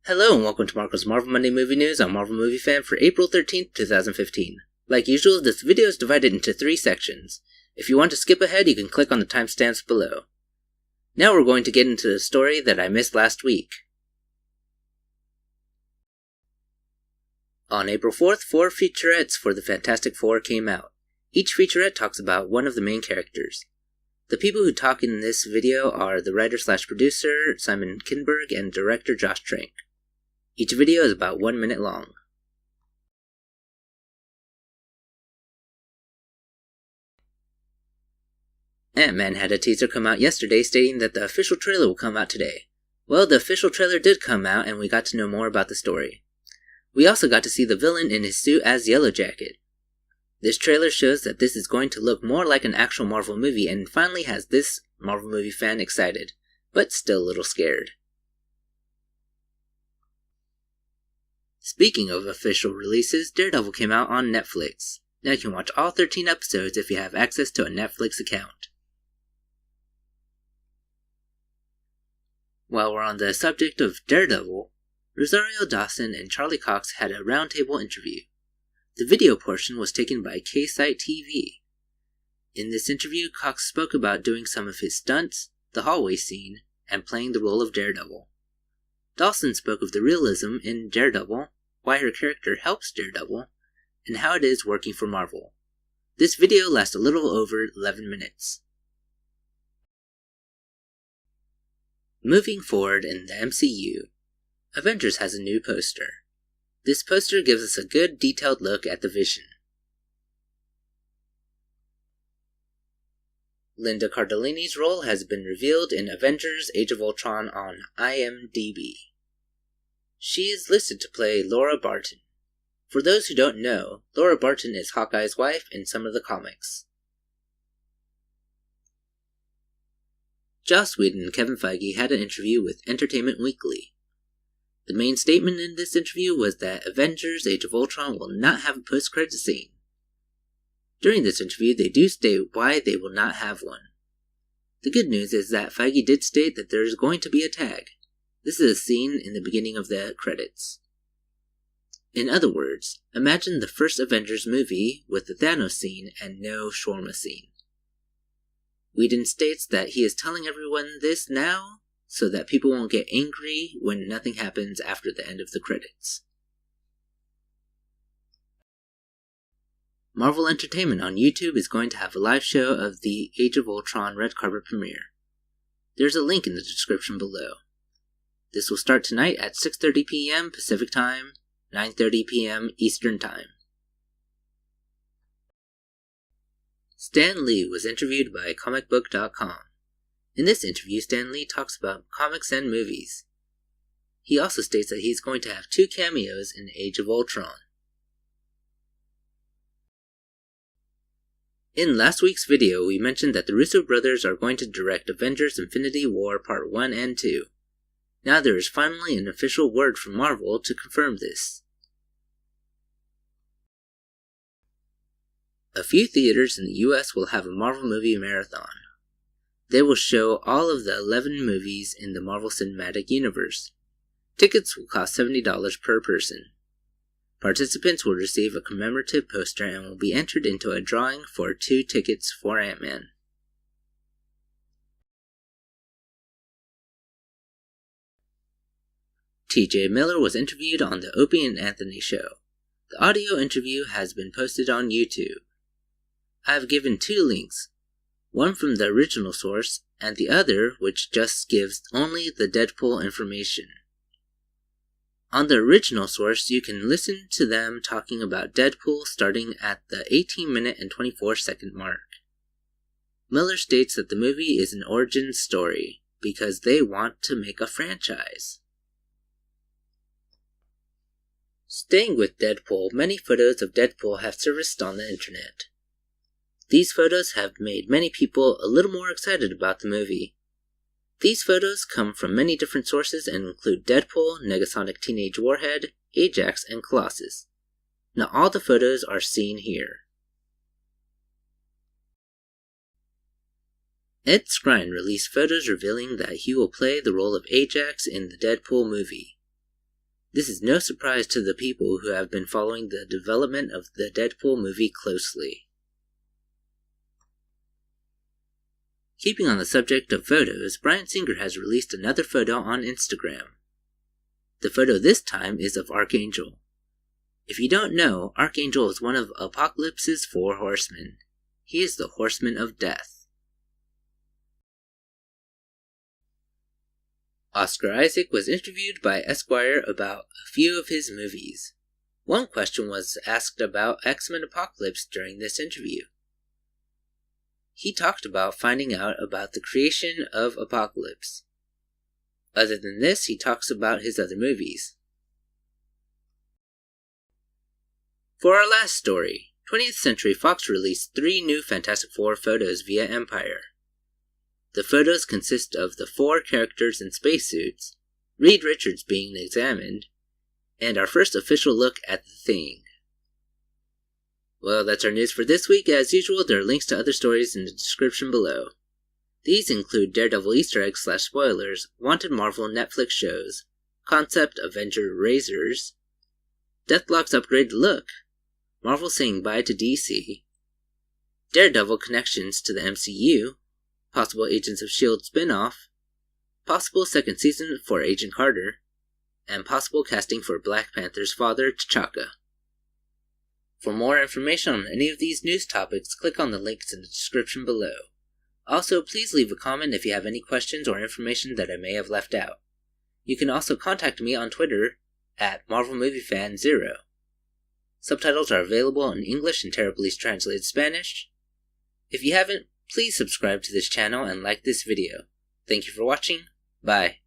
Hello and welcome to Marco's Marvel Monday Movie News on Marvel Movie Fan for April 13th, 2015. Like usual, this video is divided into 3 sections. If you want to skip ahead, you can click on the timestamps below. Now we're going to get into the story that I missed last week. On April 4th, 4 featurettes for the Fantastic Four came out. Each featurette talks about one of the main characters. The people who talk in this video are the writer/producer Simon Kinberg and director Josh Trank. Each video is about 1 minute long. Ant-Man had a teaser come out yesterday stating that the official trailer will come out today. Well, the official trailer did come out and we got to know more about the story. We also got to see the villain in his suit as Yellow Jacket. This trailer shows that this is going to look more like an actual Marvel movie and finally has this Marvel movie fan excited, but still a little scared. Speaking of official releases, Daredevil came out on Netflix. Now you can watch all 13 episodes if you have access to a Netflix account. While we're on the subject of Daredevil, Rosario Dawson and Charlie Cox had a roundtable interview. The video portion was taken by K-Site TV. In this interview, Cox spoke about doing some of his stunts, the hallway scene, and playing the role of Daredevil. Dawson spoke of the realism in Daredevil, why her character helps Daredevil, and how it is working for Marvel. This video lasts a little over 11 minutes. Moving forward in the MCU, Avengers has a new poster. This poster gives us a good detailed look at the Vision. Linda Cardellini's role has been revealed in Avengers Age of Ultron on IMDb. She is listed to play Laura Barton. For those who don't know, Laura Barton is Hawkeye's wife in some of the comics. Joss Whedon and Kevin Feige had an interview with Entertainment Weekly. The main statement in this interview was that Avengers Age of Ultron will not have a post-credit scene. During this interview, they do state why they will not have one. The good news is that Feige did state that there is going to be a tag. This is a scene in the beginning of the credits. In other words, imagine the first Avengers movie with the Thanos scene and no shawarma scene. Whedon states that he is telling everyone this now, so that people won't get angry when nothing happens after the end of the credits. Marvel Entertainment on YouTube is going to have a live show of the Age of Ultron red carpet premiere. There's a link in the description below. This will start tonight at 6:30 p.m. Pacific Time, 9:30 p.m. Eastern Time. Stan Lee was interviewed by comicbook.com. In this interview, Stan Lee talks about comics and movies. He also states that he's going to have 2 cameos in Age of Ultron. In last week's video, we mentioned that the Russo brothers are going to direct Avengers Infinity War Part 1 and 2. Now there is finally an official word from Marvel to confirm this. A few theaters in the US will have a Marvel movie marathon. They will show all of the 11 movies in the Marvel Cinematic Universe. Tickets will cost $70 per person. Participants will receive a commemorative poster and will be entered into a drawing for 2 tickets for Ant-Man. TJ Miller was interviewed on the Opie and Anthony show. The audio interview has been posted on YouTube. I have given 2 links. One from the original source, and the other which just gives only the Deadpool information. On the original source, you can listen to them talking about Deadpool starting at the 18-minute and 24-second mark. Miller states that the movie is an origin story, because they want to make a franchise. Staying with Deadpool, many photos of Deadpool have surfaced on the internet. These photos have made many people a little more excited about the movie. These photos come from many different sources and include Deadpool, Negasonic Teenage Warhead, Ajax, and Colossus. Not all the photos are seen here. Ed Skrein released photos revealing that he will play the role of Ajax in the Deadpool movie. This is no surprise to the people who have been following the development of the Deadpool movie closely. Keeping on the subject of photos, Bryan Singer has released another photo on Instagram. The photo this time is of Archangel. If you don't know, Archangel is one of Apocalypse's 4 horsemen. He is the Horseman of Death. Oscar Isaac was interviewed by Esquire about a few of his movies. One question was asked about X-Men Apocalypse during this interview. He talked about finding out about the creation of Apocalypse. Other than this, he talks about his other movies. For our last story, 20th Century Fox released 3 new Fantastic Four photos via Empire. The photos consist of the 4 characters in spacesuits, Reed Richards being examined, and our first official look at the Thing. Well, that's our news for this week. As usual, there are links to other stories in the description below. These include Daredevil Easter eggs / spoilers, wanted Marvel Netflix shows, concept Avenger razors, Deathlock's upgraded look, Marvel saying bye to DC, Daredevil connections to the MCU, possible Agents of S.H.I.E.L.D. spin-off, possible second season for Agent Carter, and possible casting for Black Panther's father, T'Chaka. For more information on any of these news topics, click on the links in the description below. Also, please leave a comment if you have any questions or information that I may have left out. You can also contact me on Twitter at MarvelMovieFan0. Subtitles are available in English and terribly translated Spanish. If you haven't, please subscribe to this channel and like this video. Thank you for watching. Bye.